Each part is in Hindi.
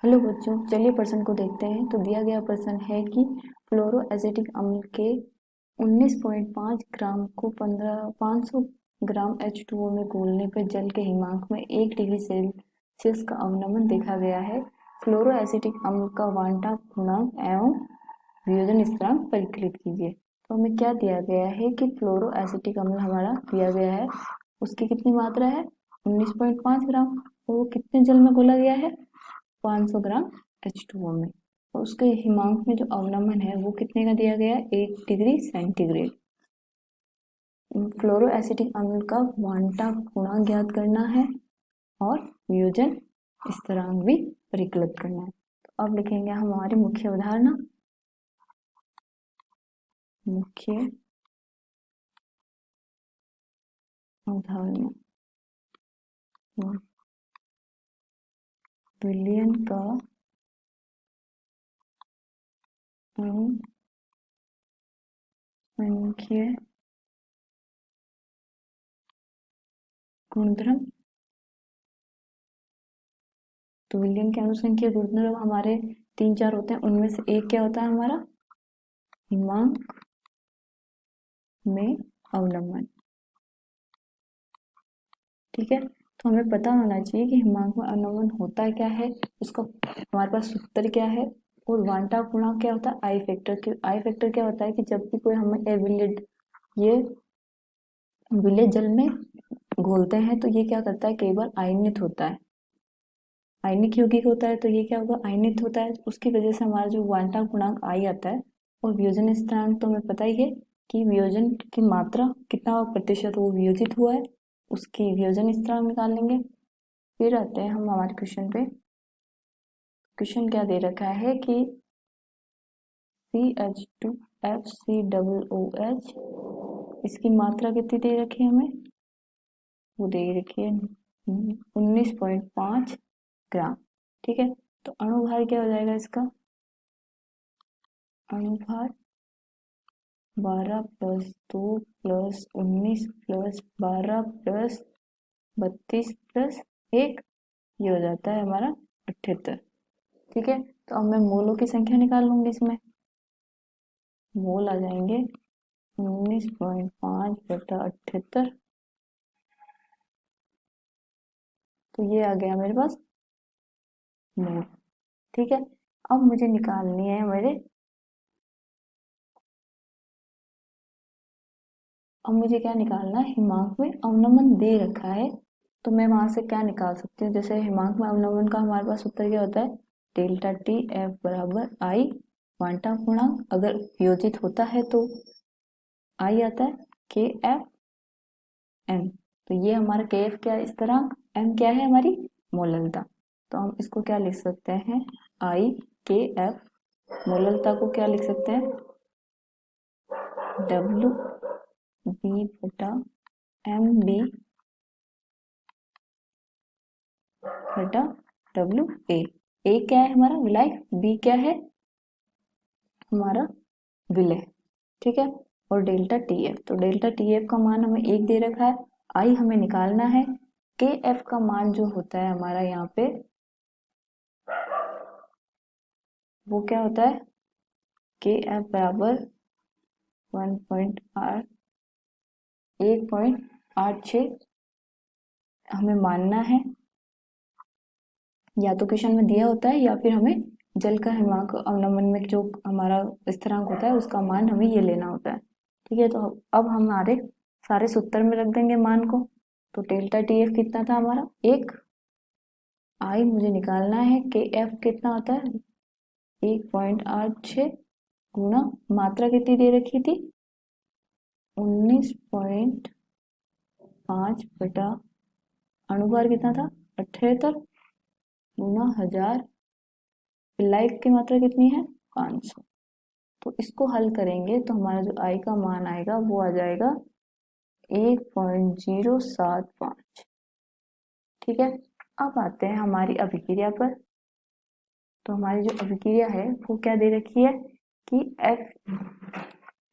हेलो बच्चों, चलिए प्रश्न को देखते हैं। तो दिया गया प्रश्न है कि फ्लोरोएसिटिक अम्ल के 19.5 ग्राम को 500 ग्राम H2O में घोलने पर जल के हिमांक में 1 डिग्री सेल्सियस का अवनमन देखा गया है। फ्लोरोएसिटिक अम्ल का वांटा गुणांक एवं वियोजन स्थिरांक परिकलित कीजिए। तो हमें क्या दिया गया है कि फ्लोरोएसिटिक अम्ल हमारा दिया गया है, उसकी कितनी मात्रा है 19.5 ग्राम, और वो कितने जल में घोला गया है 500 ग्राम H2O में। और उसके हिमांक में जो अवनमन है वो कितने का दिया गया है 8 डिग्री सेंटीग्रेड। फ्लोरोएसिटिक अम्ल का वांटा गुणांक ज्ञात करना है और वियोजन स्थिरांक भी परिकलित करना है। तो अब लिखेंगे हमारी मुख्य अवधारणा। मुख्य अवधारणा विलयन का संख्य गुणधर्म। तो विलयन के अनुसंख्यीय गुणधर्म हमारे 3-4 होते हैं, उनमें से एक क्या होता है हमारा हिमांक में अवनमन। ठीक है, तो हमें पता होना चाहिए कि हिमांक में अवनमन होता क्या है, उसका हमारे पास सूत्र क्या है, और वांटा गुणांक क्या होता है आई फैक्टर। आई फैक्टर क्या होता है कि जब भी कोई हमें ये विलेय जल में घोलते हैं तो ये क्या करता है, कई बार आयनित होता है, आयनिक यौगिक होता है। तो ये क्या होगा, आयनित होता है, उसकी वजह से हमारा जो वांटा गुणांक आई आता है। और वियोजन स्थिरांक तो हमें पता ही है कि वियोजन की मात्रा कितना प्रतिशत वो वियोजित हुआ है, उसकी वियोजन स्थिरांक निकाल लेंगे। फिर आते हैं हम हमारे क्वेश्चन पे। क्वेश्चन क्या दे रखा है कि CH2FCOOH, इसकी मात्रा कितनी दे रखी है हमें, वो दे रखी है 19.5 ग्राम। ठीक है, तो अणुभार क्या हो जाएगा इसका, अणुभार 12 + 2 + 19 + 12 + 32 + 1, ये हो जाता है हमारा 78। ठीक है, तो अब मैं मोलों की संख्या निकाल लूंगी। इसमें मोल आ जाएंगे 19.5/78। तो ये आ गया मेरे पास मोल। ठीक है, अब मुझे निकालनी है अब मुझे क्या निकालना है, हिमांक में अवनमन दे रखा है तो मैं वहां से क्या निकाल सकती हूँ। जैसे हिमांक में अवनमन का हमारे पास सूत्र क्या होता है, डेल्टा टी एफ बराबर आई वांटा गुणांक, अगर वियोजित होता है तो आई आता है के एफ एम। तो ये हमारा के एफ क्या है स्थिरांक, एम क्या है हमारी मोललता। तो हम इसको क्या लिख सकते हैं, आई के एफ, मोललता को क्या लिख सकते हैं डब्ल्यू बी बटा एम बी बटा डब्ल्यू ए। ए क्या है हमारा विलायक, बी क्या है हमारा विलय। ठीक है, और डेल्टा टी एफ, तो डेल्टा टी एफ का मान हमें 1 दे रखा है, आई हमें निकालना है। के एफ का मान जो होता है हमारा यहाँ पे वो क्या होता है, के एफ बराबर 1.86 हमें मानना है। या तो क्वेश्चन में दिया होता है या फिर हमें जल का हिमांक अवनमन में जो हमारा स्थिरांक होता है उसका मान हमें ये लेना होता है। ठीक है, तो अब हम हमारे सारे सूत्र में रख देंगे मान को। तो डेल्टा टी एफ कितना था हमारा 1, आई मुझे निकालना है के एफ कितना होता है 1.86 गुना मात्रा कितनी दे रखी थी 19.5 बटा अणुभार कितना था 78 गुना 1000, विलायक की मात्रा कितनी है 500। तो इसको हल करेंगे तो हमारा जो आई का मान आएगा वो आ जाएगा 1.075। ठीक है, अब आते हैं हमारी अभिक्रिया पर। तो हमारी जो अभिक्रिया है वो क्या दे रखी है कि एफ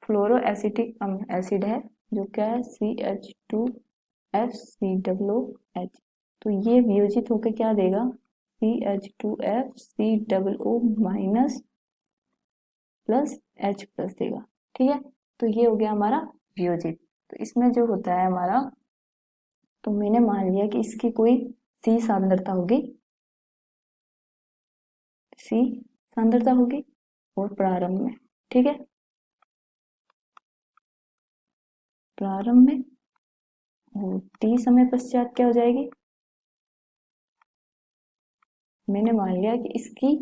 फ्लोरोएसिटिक एसिड है जो क्या है CH2FCOOH। तो ये वियोजित होकर क्या देगा CH2FCOO minus plus H plus देगा। ठीक है, तो ये हो गया हमारा वियोजित। तो इसमें जो होता है हमारा, तो मैंने मान लिया कि इसकी कोई C सांद्रता होगी, C सांद्रता होगी और प्रारंभ में, ठीक है, प्रारंभ में, और T समय पश्चात क्या हो जाएगी, मैंने मान लिया कि इसकी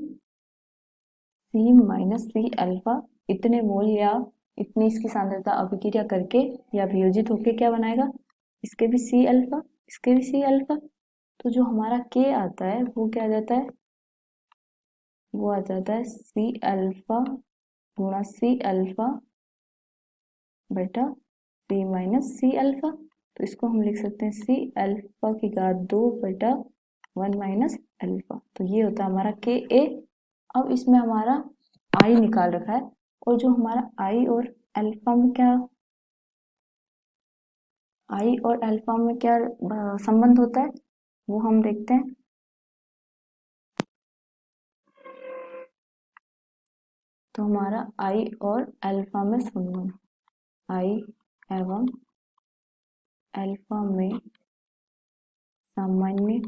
C माइनस C अल्फा इतने मोल या इतनी इसकी सांद्रता अभिक्रिया करके या वियोजित होके क्या बनाएगा, इसके भी C अल्फा, इसके भी C अल्फा। तो जो हमारा K आता है वो क्या आ जाता है, वो आ जाता है C अल्फा गुणा C अल्फा बटा C माइनस C अल्फा। तो इसको हम लिख सकते हैं C अल्फा की घात 2 बटा 1 माइनस अल्फा। तो ये होता है हमारा के ए। अब इसमें हमारा आई निकाल रखा है, और जो हमारा आई और अल्फा में क्या, आई और अल्फा में क्या संबंध होता है वो हम देखते हैं। तो हमारा आई और अल्फा में संबंध, आई एवं अल्फा में सामान्य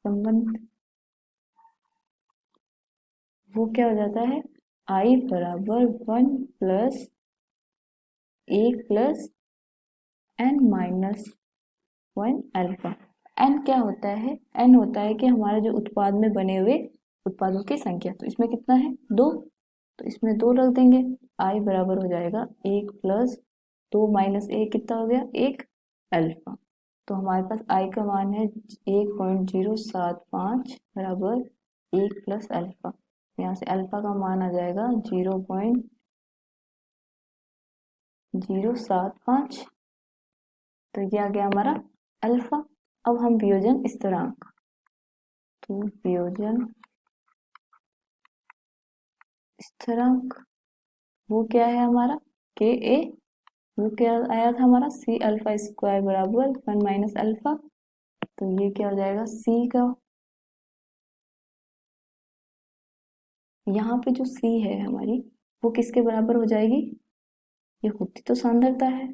संबंध, वो क्या हो जाता है, आई बराबर 1 plus 1 plus N minus 1 alpha. N क्या होता है, एन होता है कि हमारा जो उत्पाद में बने हुए उत्पादों की संख्या, तो इसमें कितना है 2, तो इसमें 2 रख देंगे। आई बराबर हो जाएगा 1 प्लस 2 माइनस 1 कितना हो गया 1 अल्फा। तो हमारे पास आई का मान है 1.075 बराबर 1 प्लस अल्फा। यहाँ से अल्फा का मान आ जाएगा 0.075। तो ये आ गया हमारा अल्फा। अब हम वियोजन स्थिरांक, तो वियोजन स्थिरांक वो क्या है हमारा के ए, वो क्या आया था हमारा C अल्फा स्क्वायर बराबर 1 माइनस अल्फा। तो ये क्या हो जाएगा C का, यहाँ पे जो C है हमारी वो किसके बराबर हो जाएगी, ये होती तो सांद्रता है,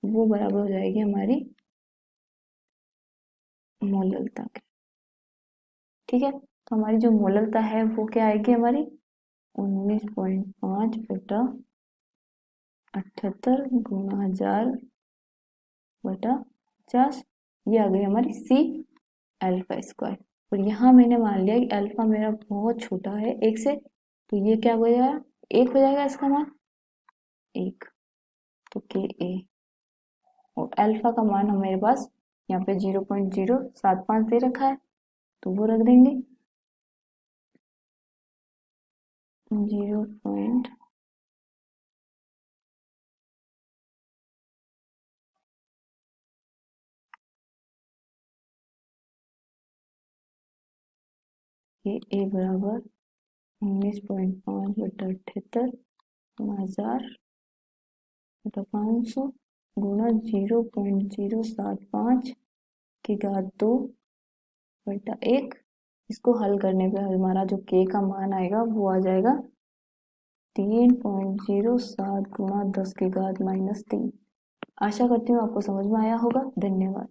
वो बराबर हो जाएगी हमारी मोललता के। ठीक है, तो हमारी जो मोललता है वो क्या आएगी हमारी 19.5 बटा 78 गुणा 1000 बटा 50। ये आ गई हमारी C अल्फा स्क्वायर। और यहाँ मैंने मान लिया कि अल्फा मेरा बहुत छोटा है 1 से, तो ये क्या हो जाएगा 1 हो जाएगा इसका मान 1। तो के ए, और अल्फा का मान मेरे पास यहाँ पे 0.075 दे रखा है, तो वो रख देंगे 0. ये ए बराबर 19.5 बटा 78 1000 बटा 500 गुणा 0.075 की घात 2 बटा 1। इसको हल करने पे हमारा जो के का मान आएगा वो आ जाएगा 3.07 गुणा 10 की घात -3। आशा करती हूँ आपको समझ में आया होगा। धन्यवाद।